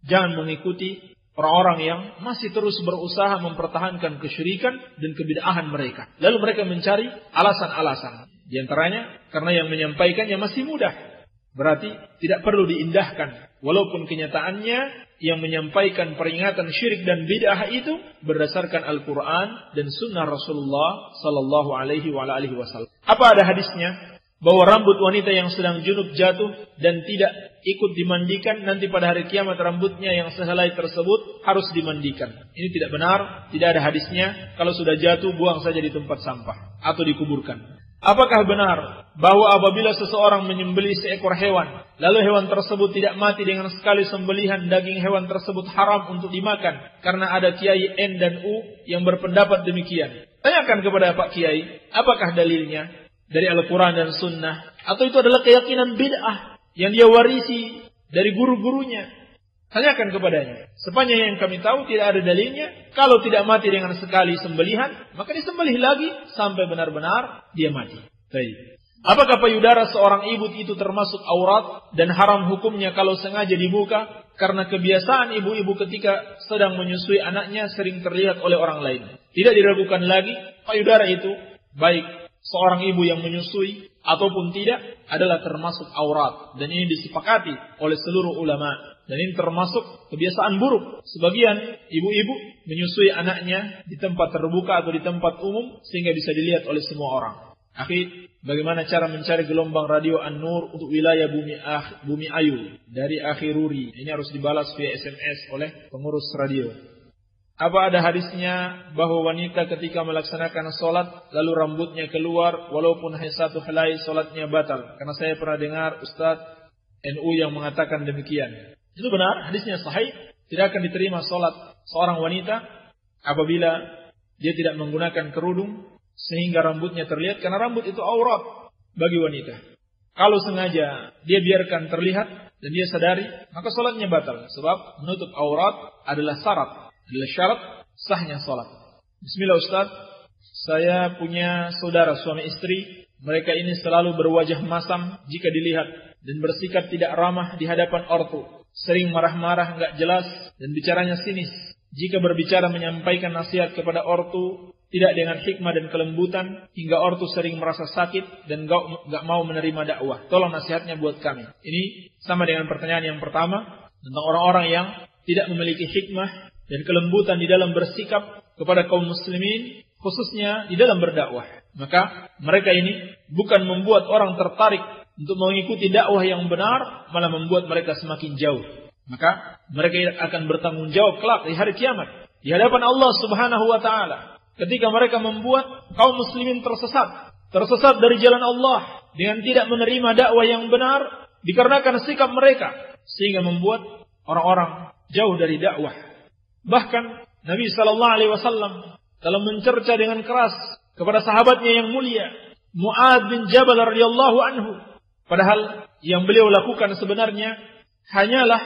jangan mengikuti orang-orang yang masih terus berusaha mempertahankan kesyirikan dan kebid'ahan mereka. Lalu mereka mencari alasan-alasan. Di antaranya karena yang menyampaikannya masih mudah. Berarti tidak perlu diindahkan. Walaupun kenyataannya yang menyampaikan peringatan syirik dan bid'ah itu berdasarkan Al-Quran dan Sunnah Rasulullah Sallallahu Alaihi Wasallam. Apa ada hadisnya bahwa rambut wanita yang sedang junub jatuh dan tidak ikut dimandikan, nanti pada hari kiamat rambutnya yang sehelai tersebut harus dimandikan? Ini tidak benar, tidak ada hadisnya. Kalau sudah jatuh, buang saja di tempat sampah atau dikuburkan. Apakah benar bahwa apabila seseorang menyembelih seekor hewan, lalu hewan tersebut tidak mati dengan sekali sembelihan, daging hewan tersebut haram untuk dimakan? Karena ada Kiai N dan U yang berpendapat demikian. Tanyakan kepada Pak Kiai, apakah dalilnya dari Al-Quran dan Sunnah? Atau itu adalah keyakinan bid'ah yang dia warisi dari guru-gurunya? Tanyakan kepadanya. Sepanjang yang kami tahu tidak ada dalilnya. Kalau tidak mati dengan sekali sembelihan, maka disembelih lagi sampai benar-benar dia mati. Baik. Apakah payudara seorang ibu itu termasuk aurat dan haram hukumnya kalau sengaja dibuka? Karena kebiasaan ibu-ibu ketika sedang menyusui anaknya sering terlihat oleh orang lain. Tidak diragukan lagi, payudara itu baik seorang ibu yang menyusui ataupun tidak adalah termasuk aurat. Dan ini disepakati oleh seluruh ulama. Dan ini termasuk kebiasaan buruk sebagian ibu-ibu menyusui anaknya di tempat terbuka atau di tempat umum sehingga bisa dilihat oleh semua orang. Akhi, bagaimana cara mencari gelombang radio An-Nur untuk wilayah Bumi Ayu dari Akhi Ruri? Ini harus dibalas via SMS oleh pengurus radio. Apa ada hadisnya bahwa wanita ketika melaksanakan sholat lalu rambutnya keluar walaupun hanya satu helai sholatnya batal? Karena saya pernah dengar Ustadz NU yang mengatakan demikian. Itu benar, hadisnya sahih. Tidak akan diterima sholat seorang wanita apabila dia tidak menggunakan kerudung sehingga rambutnya terlihat, karena rambut itu aurat bagi wanita. Kalau sengaja dia biarkan terlihat dan dia sadari, maka sholatnya batal. Sebab menutup aurat adalah syarat sahnya sholat. Bismillah Ustaz, saya punya saudara suami istri. Mereka ini selalu berwajah masam jika dilihat dan bersikap tidak ramah di hadapan ortu. Sering marah-marah, enggak jelas, dan bicaranya sinis. Jika berbicara menyampaikan nasihat kepada ortu, tidak dengan hikmah dan kelembutan, hingga ortu sering merasa sakit dan enggak mau menerima dakwah. Tolong nasihatnya buat kami. Ini sama dengan pertanyaan yang pertama, tentang orang-orang yang tidak memiliki hikmah dan kelembutan di dalam bersikap kepada kaum muslimin, khususnya di dalam berdakwah. Maka mereka ini bukan membuat orang tertarik untuk mengikuti dakwah yang benar, malah membuat mereka semakin jauh. Maka mereka akan bertanggung jawab kelak di hari kiamat di hadapan Allah Subhanahu wa taala. Ketika mereka membuat kaum muslimin tersesat dari jalan Allah dengan tidak menerima dakwah yang benar dikarenakan sikap mereka, sehingga membuat orang-orang jauh dari dakwah. Bahkan Nabi sallallahu alaihi wasallam telah mencerca dengan keras kepada sahabatnya yang mulia Mu'adz bin Jabal radhiyallahu anhu. Padahal yang beliau lakukan sebenarnya hanyalah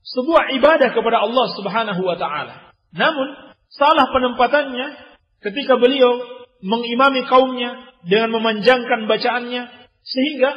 sebuah ibadah kepada Allah Subhanahu wa taala. Namun salah penempatannya ketika beliau mengimami kaumnya dengan memanjangkan bacaannya, sehingga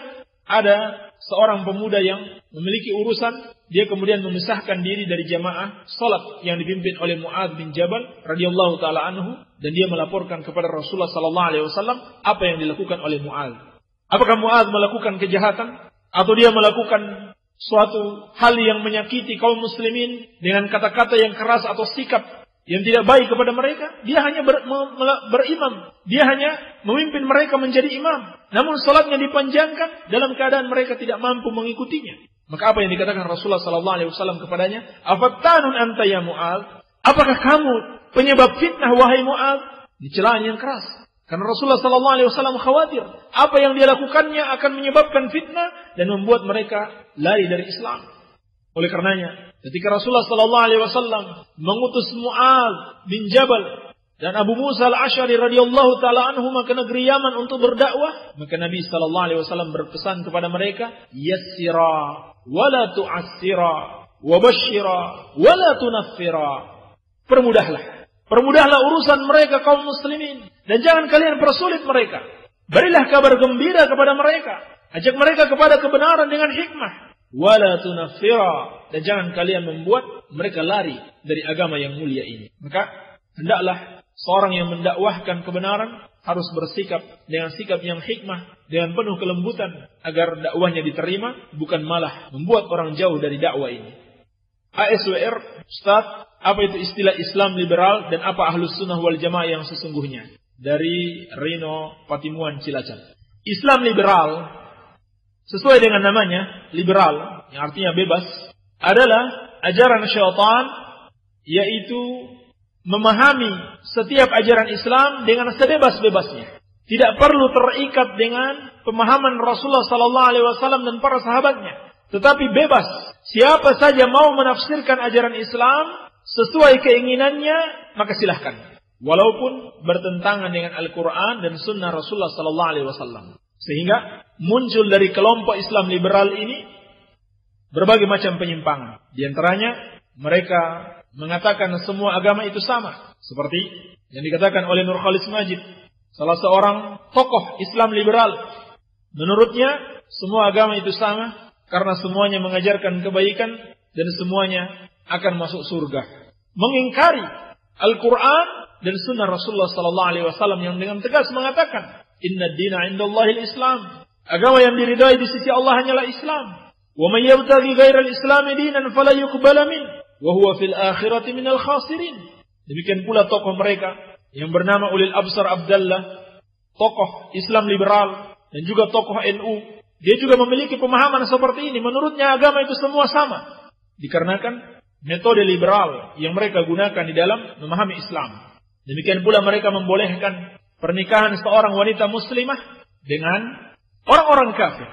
ada seorang pemuda yang memiliki urusan dia kemudian memisahkan diri dari jamaah salat yang dipimpin oleh Mu'adz bin Jabal radhiyallahu taala anhu, dan dia melaporkan kepada Rasulullah sallallahu alaihi wasallam apa yang dilakukan oleh Mu'adz. Apakah Mu'adz melakukan kejahatan atau dia melakukan suatu hal yang menyakiti kaum muslimin dengan kata-kata yang keras atau sikap yang tidak baik kepada mereka? Dia hanya berimam, dia hanya memimpin mereka menjadi imam, namun salatnya dipanjangkan dalam keadaan mereka tidak mampu mengikutinya. Maka apa yang dikatakan Rasulullah sallallahu alaihi wasallam kepadanya? Afattanun anta ya Mu'adz? Apakah kamu penyebab fitnah wahai Mu'adz? Dicelaan yang keras. Karena Rasulullah sallallahu alaihi wasallam khawatir apa yang dia lakukannya akan menyebabkan fitnah dan membuat mereka lari dari Islam. Oleh karenanya, ketika Rasulullah sallallahu alaihi wasallam mengutus Mu'adz bin Jabal dan Abu Musa al-Asy'ari radhiyallahu taala anhuma ke negeri Yaman untuk berdakwah, maka Nabi sallallahu alaihi wasallam berpesan kepada mereka, yassira wala tu'assira wa basyira wala tunaffira. Permudahlah urusan mereka kaum muslimin, dan jangan kalian persulit mereka. Berilah kabar gembira kepada mereka, ajak mereka kepada kebenaran dengan hikmah. Wala tunaffira, dan jangan kalian membuat mereka lari dari agama yang mulia ini. Maka hendaklah seorang yang mendakwahkan kebenaran harus bersikap dengan sikap yang hikmah, dengan penuh kelembutan, agar dakwahnya diterima, bukan malah membuat orang jauh dari dakwah ini. ASWR, Ustaz, apa itu istilah Islam liberal dan apa Ahlus Sunnah wal Jamaah yang sesungguhnya? Dari Rino Patimuan Cilacap. Islam liberal, sesuai dengan namanya, liberal, yang artinya bebas, adalah ajaran syaitan, yaitu memahami setiap ajaran Islam dengan sebebas-bebasnya. Tidak perlu terikat dengan pemahaman Rasulullah sallallahu alaihi wasallam dan para sahabatnya, tetapi bebas. Siapa saja mau menafsirkan ajaran Islam sesuai keinginannya, maka silahkan, walaupun bertentangan dengan Al-Quran dan Sunnah Rasulullah sallallahu alaihi wasallam. Sehingga muncul dari kelompok Islam liberal ini berbagai macam penyimpangan. Di antaranya mereka mengatakan semua agama itu sama, seperti yang dikatakan oleh Nur Khalis Majid, salah seorang tokoh Islam liberal. Menurutnya semua agama itu sama karena semuanya mengajarkan kebaikan dan semuanya akan masuk surga. Mengingkari Al-Quran dan Sunnah Rasulullah sallallahu alaihi wasallam yang dengan tegas mengatakan, Inna dina indallahil Islam. Agama yang diridai di sisi Allah hanyalah Islam. Wa may yabtaghi ghairal Islami dinan fala yuqbala min wa huwa fil akhirati minal khasirin. Demikian pula tokoh mereka yang bernama Ulil Absar Abdallah, tokoh Islam liberal dan juga tokoh NU. Dia juga memiliki pemahaman seperti ini. Menurutnya agama itu semua sama, dikarenakan metode liberal yang mereka gunakan di dalam memahami Islam. Demikian pula mereka membolehkan pernikahan seorang wanita muslimah dengan orang-orang kafir.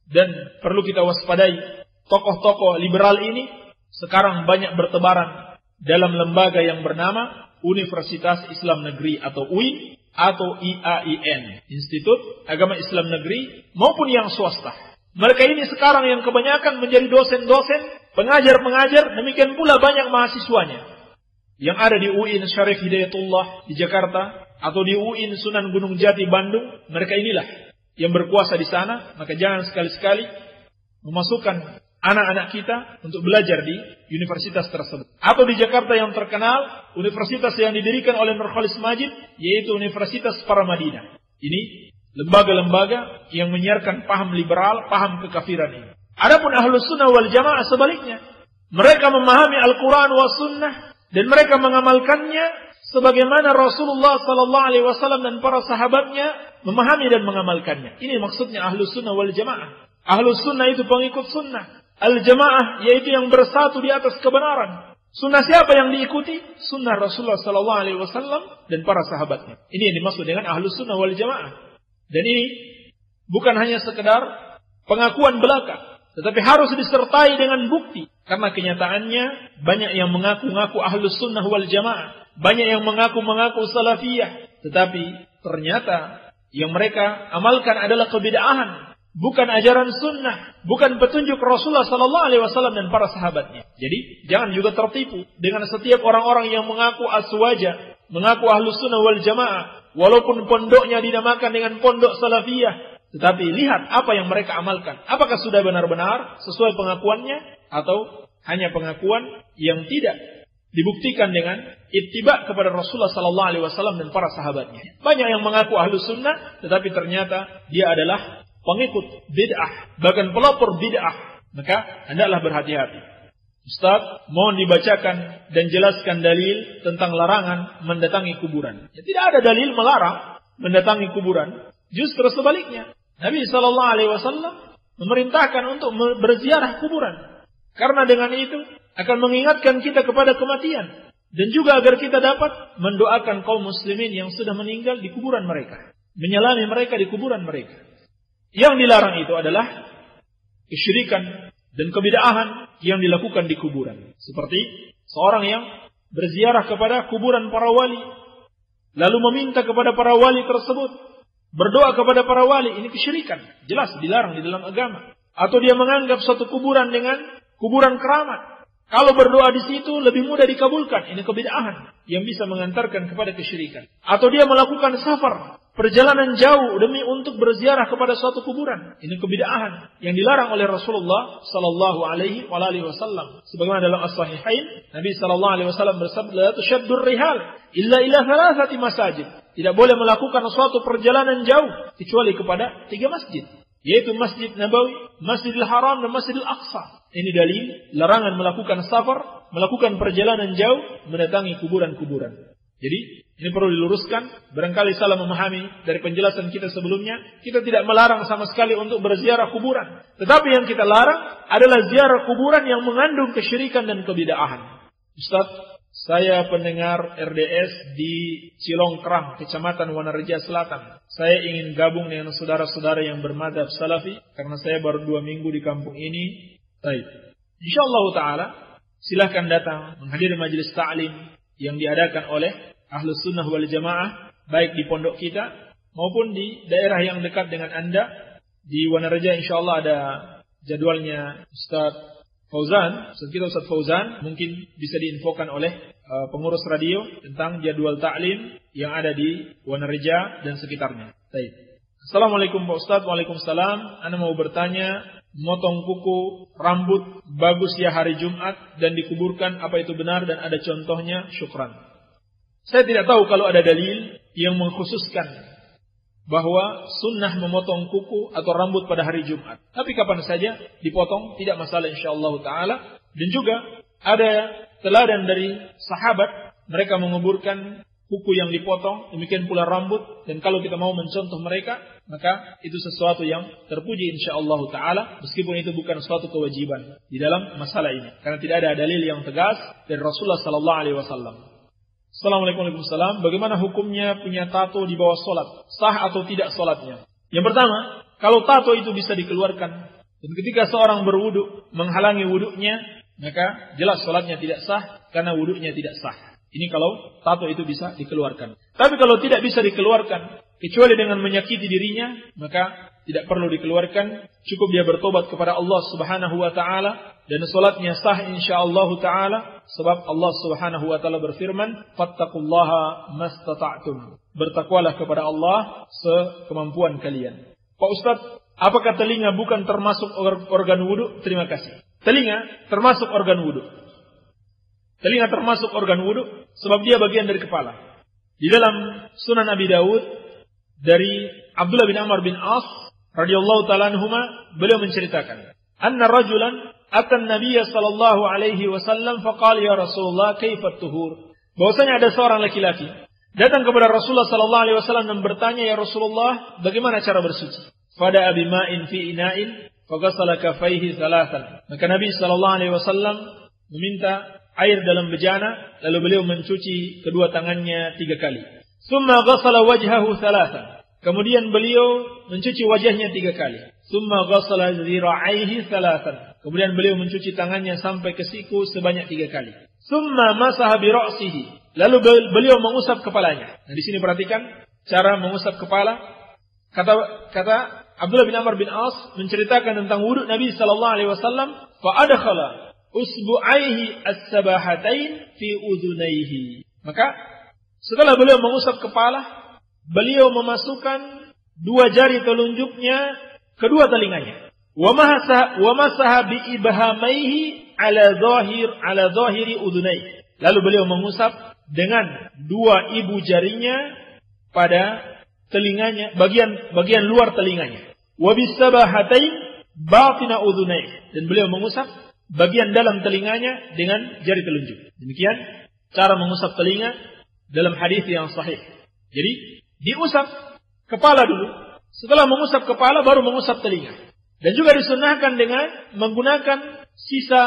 Dan perlu kita waspadai, tokoh-tokoh liberal ini sekarang banyak bertebaran dalam lembaga yang bernama Universitas Islam Negeri atau UIN atau IAIN, Institut Agama Islam Negeri, maupun yang swasta. Mereka ini sekarang yang kebanyakan menjadi dosen-dosen, pengajar-pengajar, demikian pula banyak mahasiswanya. Yang ada di UIN Syarif Hidayatullah di Jakarta atau di UIN Sunan Gunung Jati Bandung, mereka inilah yang berkuasa di sana. Maka jangan sekali-sekali memasukkan anak-anak kita untuk belajar di universitas tersebut. Atau di Jakarta yang terkenal, universitas yang didirikan oleh Nur Khalis Majid, yaitu Universitas Paramadina. Ini lembaga-lembaga yang menyiarkan paham liberal, paham kekafiran ini. Adapun Ahlus Sunnah wal Jamaah sebaliknya, mereka memahami Al-Quran wa Sunnah dan mereka mengamalkannya sebagaimana Rasulullah sallallahu alaihi wasallam dan para sahabatnya memahami dan mengamalkannya. Ini maksudnya Ahlus Sunnah wal Jamaah. Ahlus Sunnah itu pengikut sunnah. Al-Jamaah yaitu yang bersatu di atas kebenaran. Sunnah siapa yang diikuti? Sunnah Rasulullah sallallahu alaihi wasallam dan para sahabatnya. Ini yang dimaksud dengan Ahlus Sunnah wal Jamaah. Dan ini bukan hanya sekedar pengakuan belaka, tetapi harus disertai dengan bukti. Karena kenyataannya banyak yang mengaku-ngaku Ahlus Sunnah wal Jamaah, banyak yang mengaku-mengaku salafiyah, tetapi ternyata yang mereka amalkan adalah kebid'ahan, bukan ajaran sunnah, bukan petunjuk Rasulullah sallallahu alaihi wasallam dan para sahabatnya. Jadi jangan juga tertipu dengan setiap orang-orang yang mengaku aswaja, mengaku Ahlus Sunnah wal Jamaah, walaupun pondoknya dinamakan dengan pondok salafiyah, tetapi lihat apa yang mereka amalkan. Apakah sudah benar-benar sesuai pengakuannya? atau hanya pengakuan yang tidak dibuktikan dengan ittiba kepada Rasulullah sallallahu alaihi wasallam dan para sahabatnya. Banyak yang mengaku ahlus sunnah tetapi ternyata dia adalah pengikut bid'ah, bahkan pelopor bid'ah. Maka hendaklah berhati-hati. Ustaz, mohon dibacakan dan jelaskan dalil tentang larangan mendatangi kuburan. Ya, tidak ada dalil melarang mendatangi kuburan. Justru sebaliknya, Nabi sallallahu alaihi wasallam memerintahkan untuk berziarah kuburan. Karena dengan itu akan mengingatkan kita kepada kematian. Dan juga agar kita dapat mendoakan kaum muslimin yang sudah meninggal di kuburan mereka. Menyelami mereka di kuburan mereka. Yang dilarang itu adalah kesyirikan dan kebid'ahan yang dilakukan di kuburan. Seperti seorang yang berziarah kepada kuburan para wali. Lalu meminta kepada para wali tersebut. Berdoa kepada para wali. Ini kesyirikan. Jelas dilarang di dalam agama. Atau dia menganggap suatu kuburan dengan kuburan keramat. Kalau berdoa di situ lebih mudah dikabulkan. Ini kebid'ahan yang bisa mengantarkan kepada kesyirikan. Atau dia melakukan safar, perjalanan jauh demi untuk berziarah kepada suatu kuburan. Ini kebid'ahan yang dilarang oleh Rasulullah sallallahu alaihi wasallam. Sebagaimana dalam As-Sahihain, Nabi sallallahu alaihi wasallam bersabda, "La tushaddur rihal illa ila thalathati masajid." Tidak boleh melakukan suatu perjalanan jauh kecuali kepada 3 masjid. Yaitu Masjid Nabawi, Masjidil Haram, dan Masjidil Aqsa. Ini dalil larangan melakukan safar, melakukan perjalanan jauh, mendatangi kuburan-kuburan. Jadi, ini perlu diluruskan. Barangkali salah memahami dari penjelasan kita sebelumnya. Kita tidak melarang sama sekali untuk berziarah kuburan. Tetapi yang kita larang adalah ziarah kuburan yang mengandung kesyirikan dan kebid'ahan. Ustaz, saya pendengar RDS di Cilongkrang, Kecamatan Wanareja Selatan. Saya ingin gabung dengan saudara-saudara yang bermadzhab Salafi karena saya baru 2 minggu di kampung ini. Baik. Insyaallah taala silakan datang menghadiri majelis ta'lim yang diadakan oleh Ahlus Sunnah wal Jamaah baik di pondok kita maupun di daerah yang dekat dengan Anda. Di Wanareja insyaallah ada jadwalnya Ustaz Fauzan, Ustaz Fauzan mungkin bisa diinfokan oleh pengurus radio tentang jadwal ta'lim yang ada di Wanareja dan sekitarnya. Baik. Assalamualaikum Pak Ustaz. Waalaikumsalam. Ana mau bertanya, motong kuku rambut bagus ya hari Jumat dan dikuburkan, apa itu benar dan ada contohnya? Syukran. Saya tidak tahu kalau ada dalil yang mengkhususkan bahwa sunnah memotong kuku atau rambut pada hari Jumat. Tapi kapan saja dipotong tidak masalah insyaallah ta'ala. Dan juga ada teladan dari sahabat, mereka menguburkan kuku yang dipotong, demikian pula rambut. Dan kalau kita mau mencontoh mereka, maka itu sesuatu yang terpuji insyaallah ta'ala, meskipun itu bukan suatu kewajiban di dalam masalah ini. Karena tidak ada dalil yang tegas dari Rasulullah sallallahu alaihi wasallam. Assalamualaikum warahmatullahi wabarakatuh. Bagaimana hukumnya punya tato di bawah solat? Sah atau tidak solatnya? Yang pertama, kalau tato itu bisa dikeluarkan, dan ketika seorang berwudu menghalangi wudunya, maka jelas solatnya tidak sah karena wudunya tidak sah. Ini kalau tato itu bisa dikeluarkan. Tapi kalau tidak bisa dikeluarkan, kecuali dengan menyakiti dirinya, maka tidak perlu dikeluarkan. Cukup dia bertobat kepada Allah Subhanahu wa taala dan salatnya sah insyaallah taala, sebab Allah Subhanahu wa taala berfirman, "Fattaqullaha mastata'tum." Bertakwalah kepada Allah sekemampuan kalian. Pak Ustaz, apakah telinga bukan termasuk organ wudu? Terima kasih. Telinga termasuk organ wudu. Telinga termasuk organ wudu sebab dia bagian dari kepala. Di dalam Sunan Abi Dawud dari Abdullah bin Amr bin As radhiyallahu ta'ala anhuma, beliau menceritakan, anna rajulan atan Nabiy sallallahu alaihi wasallam faqala ya Rasulullah kaifa tuhur. Bahwasanya ada seorang laki-laki datang kepada Rasulullah sallallahu alaihi wasallam dan bertanya, ya Rasulullah, bagaimana cara bersuci? Fada bima'in fi ina'in faghasala kaffaihi thalathan. Maka Nabi sallallahu alaihi wasallam meminta air dalam bejana, lalu beliau mencuci kedua tangannya 3 kali. Summa ghasala wajhahu thalathan. Kemudian beliau mencuci wajahnya 3 kali. Summa ghasala dhira'aihi thalathan. Kemudian beliau mencuci tangannya sampai ke siku sebanyak 3 kali. Summa masaha bi ra'sihi. Lalu beliau mengusap kepalanya. Nah, di sini perhatikan cara mengusap kepala. Kata Abdullah bin Amr bin As menceritakan tentang wudu Nabi sallallahu alaihi wasallam, fa adkhala usbu'aihi as-sabahatain fi udhunaihi. Maka setelah beliau mengusap kepala, beliau memasukkan 2 jari telunjuknya kedua telinganya. Wa masaha bi ibhamaihi ala zahiri udhunai. Lalu beliau mengusap dengan dua ibu jarinya pada telinganya, bagian luar telinganya. Wa bisabahatain batina udhunai. Dan beliau mengusap bagian dalam telinganya dengan jari telunjuk. Demikian cara mengusap telinga dalam hadis yang sahih. Jadi diusap kepala dulu. Setelah mengusap kepala baru mengusap telinga. Dan juga disunahkan dengan menggunakan sisa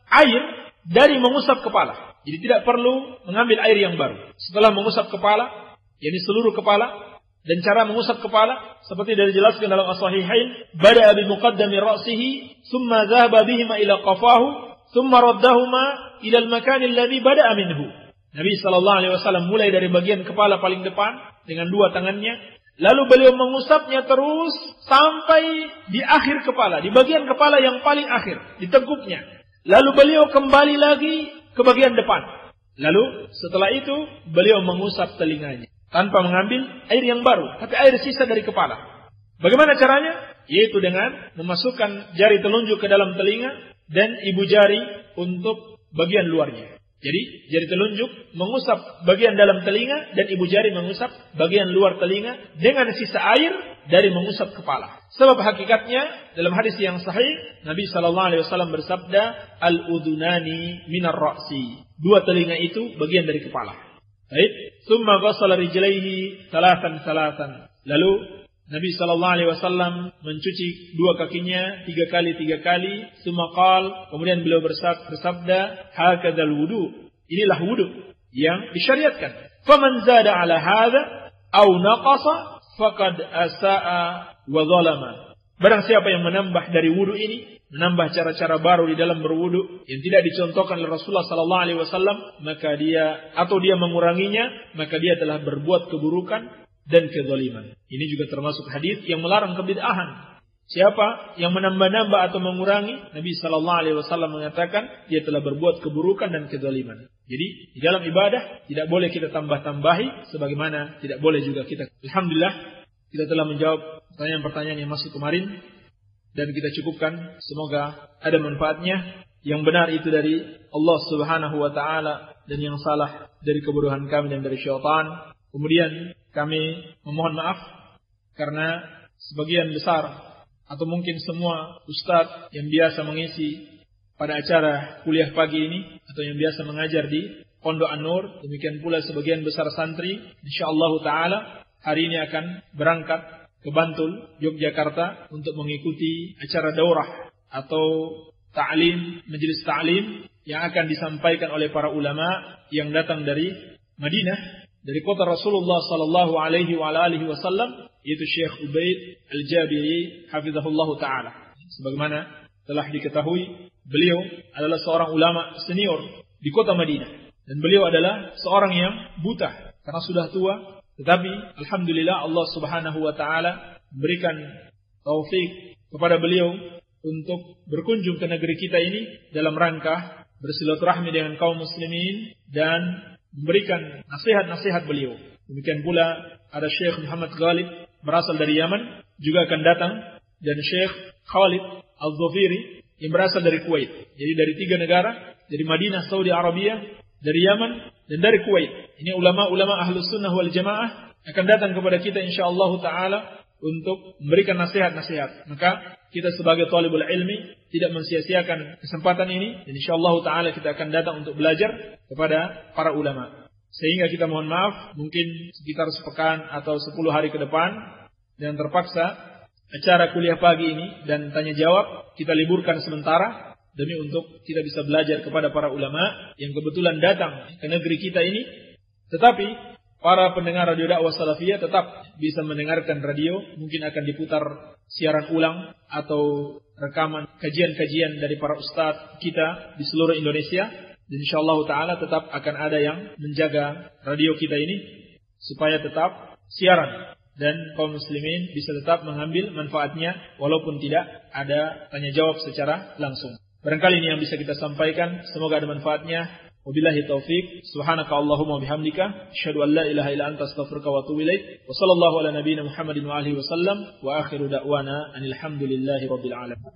air dari mengusap kepala. Jadi tidak perlu mengambil air yang baru. Setelah mengusap kepala, yakni seluruh kepala, dan cara mengusap kepala seperti dari dijelaskan dalam as-sahihain, bada'a bi muqaddami ra'sihi, thumma dhahaba bihima ila qafahu, thumma raddahuma ila al-makan alladhi bada'a minhu. Nabi sallallahu alaihi wasallam mulai dari bagian kepala paling depan dengan dua tangannya, lalu beliau mengusapnya terus sampai di akhir kepala, di bagian kepala yang paling akhir, di tengkuknya. Lalu beliau kembali lagi ke bagian depan. Lalu setelah itu beliau mengusap telinganya tanpa mengambil air yang baru, tapi air sisa dari kepala. Bagaimana caranya? Yaitu dengan memasukkan jari telunjuk ke dalam telinga dan ibu jari untuk bagian luarnya. Jadi jari telunjuk mengusap bagian dalam telinga dan ibu jari mengusap bagian luar telinga dengan sisa air dari mengusap kepala. Sebab hakikatnya dalam hadis yang sahih Nabi sallallahu alaihi wasallam bersabda, al-udunani minar ra'si. Dua telinga itu bagian dari kepala. Baik, summa ghassala rijlaihi salatan. Lalu Nabi sallallahu alaihi wasallam mencuci dua kakinya tiga kali. Summa qala, kemudian beliau bersabda, hakadzal wudu. Inilah wudu yang disyariatkan. Faman zada ala hadza aw naqasa faqad asaa wa zalama. Barang siapa yang menambah dari wudu ini, menambah cara-cara baru di dalam berwudu yang tidak dicontohkan oleh Rasulullah sallallahu alaihi wasallam, maka dia menguranginya, maka dia telah berbuat keburukan dan kezaliman. Ini juga termasuk hadis yang melarang kebid'ahan. Siapa yang menambah-nambah atau mengurangi, Nabi sallallahu alaihi wasallam mengatakan dia telah berbuat keburukan dan kezaliman. Jadi di dalam ibadah tidak boleh kita tambah-tambahi, sebagaimana tidak boleh juga kita. Alhamdulillah kita telah menjawab pertanyaan-pertanyaan yang masuk kemarin dan kita cukupkan. Semoga ada manfaatnya. Yang benar itu dari Allah Subhanahu wa taala dan yang salah dari kebodohan kami dan dari syaitan. Kemudian kami memohon maaf karena sebagian besar atau mungkin semua ustadz yang biasa mengisi pada acara kuliah pagi ini atau yang biasa mengajar di Pondok An-Nur, demikian pula sebagian besar santri insyaallah taala hari ini akan berangkat ke Bantul, Yogyakarta untuk mengikuti acara daurah atau ta'lim, majelis ta'lim yang akan disampaikan oleh para ulama yang datang dari Madinah, dari kota Rasulullah sallallahu alaihi wasallam, yaitu Syekh Ubaid Al-Jabiri hafizahullah taala. Sebagaimana telah diketahui, beliau adalah seorang ulama senior di kota Madinah dan beliau adalah seorang yang buta karena sudah tua, tetapi alhamdulillah Allah Subhanahu wa taala memberikan taufik kepada beliau untuk berkunjung ke negeri kita ini dalam rangka bersilaturahmi dengan kaum muslimin dan memberikan nasihat-nasihat beliau. Demikian pula ada Syekh Muhammad Ghalib berasal dari Yaman juga akan datang, dan Syekh Khalid Al-Dhafiri yang berasal dari Kuwait. Jadi dari 3 negara, dari Madinah, Saudi Arabia, dari Yaman dan dari Kuwait. Ini ulama-ulama Ahlus Sunnah wal Jamaah akan datang kepada kita insyaallah taala untuk memberikan nasihat-nasihat. Maka kita sebagai talibul ilmi tidak mensia-siakan kesempatan ini, dan insyaallah taala kita akan datang untuk belajar kepada para ulama. Sehingga kita mohon maaf mungkin sekitar sepekan atau 10 hari ke depan dan terpaksa acara kuliah pagi ini dan tanya jawab kita liburkan sementara demi untuk kita bisa belajar kepada para ulama yang kebetulan datang ke negeri kita ini. Tetapi para pendengar radio dakwah salafiyah tetap bisa mendengarkan radio, mungkin akan diputar siaran ulang atau rekaman kajian-kajian dari para ustadz kita di seluruh Indonesia, dan insyaallah taala tetap akan ada yang menjaga radio kita ini supaya tetap siaran dan kaum muslimin bisa tetap mengambil manfaatnya walaupun tidak ada tanya jawab secara langsung. Barangkali ini yang bisa kita sampaikan, semoga ada manfaatnya. Wabillahi taufik. Subhanaka Allahumma bihamdika asyhadu an la ilaha illa anta astaghfiruka wa atubu ilaik. Wa sallallahu ala nabiyyina Muhammadin wa alihi wasallam wa akhiru da'wana anil hamdulillahi rabbil alamin.